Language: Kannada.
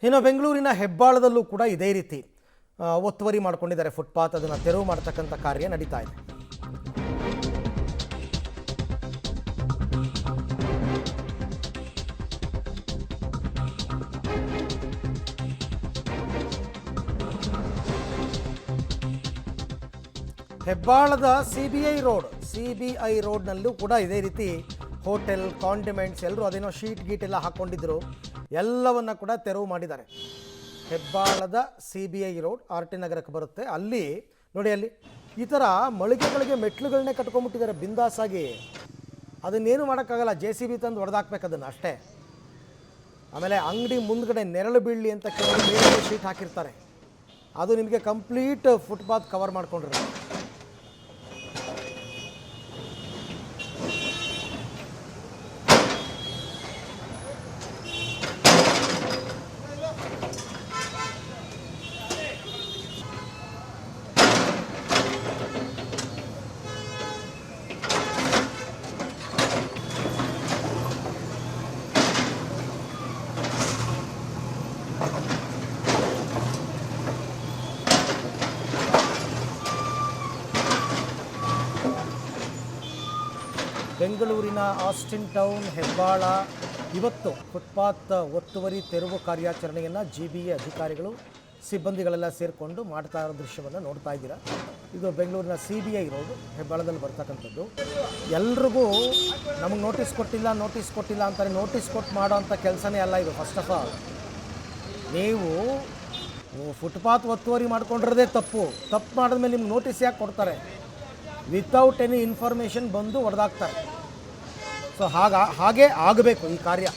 ಇನ್ನು ಬೆಂಗಳೂರಿನ ಹೆಬ್ಬಾಳದಲ್ಲೂ ಕೂಡ ಇದೇ ರೀತಿ ಒತ್ತುವರಿ ಮಾಡ್ಕೊಂಡಿದ್ದಾರೆ. ಫುಟ್ಪಾತ್ ಅದನ್ನು ತೆರವು ಮಾಡತಕ್ಕಂಥ ಕಾರ್ಯ ನಡೀತಾ ಇದೆ. ಹೆಬ್ಬಾಳದ ಸಿಬಿಐ ರೋಡ್ನಲ್ಲೂ ಕೂಡ ಇದೇ ರೀತಿ ಹೋಟೆಲ್, ಕಾಂಡಿಮೆಂಟ್ಸ್ ಎಲ್ಲರೂ ಅದೇನೋ ಶೀಟ್ ಗೀಟ್ ಎಲ್ಲ ಹಾಕ್ಕೊಂಡಿದ್ರು. ಎಲ್ಲವನ್ನ ಕೂಡ ತೆರವು ಮಾಡಿದ್ದಾರೆ. ಹೆಬ್ಬಾಳದ ಸಿಬಿಐ ರೋಡ್ ಆರ್ ಟಿ ನಗರಕ್ಕೆ ಬರುತ್ತೆ. ಅಲ್ಲಿ ನೋಡಿ, ಅಲ್ಲಿ ಈ ಥರ ಮಳಿಗೆಗಳಿಗೆ ಮೆಟ್ಲುಗಳನ್ನೇ ಕಟ್ಕೊಂಡ್ಬಿಟ್ಟಿದ್ದಾರೆ ಬಿಂದಾಸಾಗಿ. ಅದನ್ನೇನು ಮಾಡೋಕ್ಕಾಗಲ್ಲ, JCB ತಂದು ಹೊಡೆದಾಕ್ಬೇಕು ಅದನ್ನು ಅಷ್ಟೇ. ಆಮೇಲೆ ಅಂಗಡಿ ಮುಂದ್ಗಡೆ ನೆರಳು ಬೀಳಲಿ ಅಂತ ಕೆಲವು ಮೇಲೆ ಶೀಟ್ ಹಾಕಿರ್ತಾರೆ. ಅದು ನಿಮಗೆ ಕಂಪ್ಲೀಟ್ ಫುಟ್ಪಾತ್ ಕವರ್ ಮಾಡ್ಕೊಂಡಿರುತ್ತೆ. ಬೆಂಗಳೂರಿನ ಆಸ್ಟಿನ್ ಟೌನ್, ಹೆಬ್ಬಾಳ ಇವತ್ತು ಫುಟ್ಪಾತ್ ಒತ್ತುವರಿ ತೆರವು ಕಾರ್ಯಾಚರಣೆಯನ್ನು GBA ಅಧಿಕಾರಿಗಳು, ಸಿಬ್ಬಂದಿಗಳೆಲ್ಲ ಸೇರಿಕೊಂಡು ಮಾಡ್ತಾ ಇರೋ ದೃಶ್ಯವನ್ನು ನೋಡ್ತಾ ಇದ್ದೀರಾ. ಇದು ಬೆಂಗಳೂರಿನ CBI ರೋಡ್ ಹೆಬ್ಬಾಳದಲ್ಲಿ ಬರ್ತಕ್ಕಂಥದ್ದು. ಎಲ್ರಿಗೂ ನಮಗೆ ನೋಟಿಸ್ ಕೊಟ್ಟಿಲ್ಲ ಅಂತಾರೆ. ನೋಟಿಸ್ ಕೊಟ್ಟು ಮಾಡೋ ಅಂಥ ಕೆಲಸನೇ ಅಲ್ಲ ಇದು. ಫಸ್ಟ್ ಆಫ್ ಆಲ್ ನೀವು ಫುಟ್ಪಾತ್ ಒತ್ತುವರಿ ಮಾಡ್ಕೊಂಡಿರೋದೇ ತಪ್ಪು ಮಾಡಿದ್ಮೇಲೆ ನಿಮ್ಗೆ ನೋಟಿಸ್ ಯಾಕೆ ಕೊಡ್ತಾರೆ? ವಿತೌಟ್ ಎನಿ ಇನ್ಫಾರ್ಮೇಷನ್ ಬಂದು ಹೊಡೆದಾಕ್ತಾರೆ. ಸೊ ಹಾಗೆ ಆಗಬೇಕು ಈ ಕಾರ್ಯ.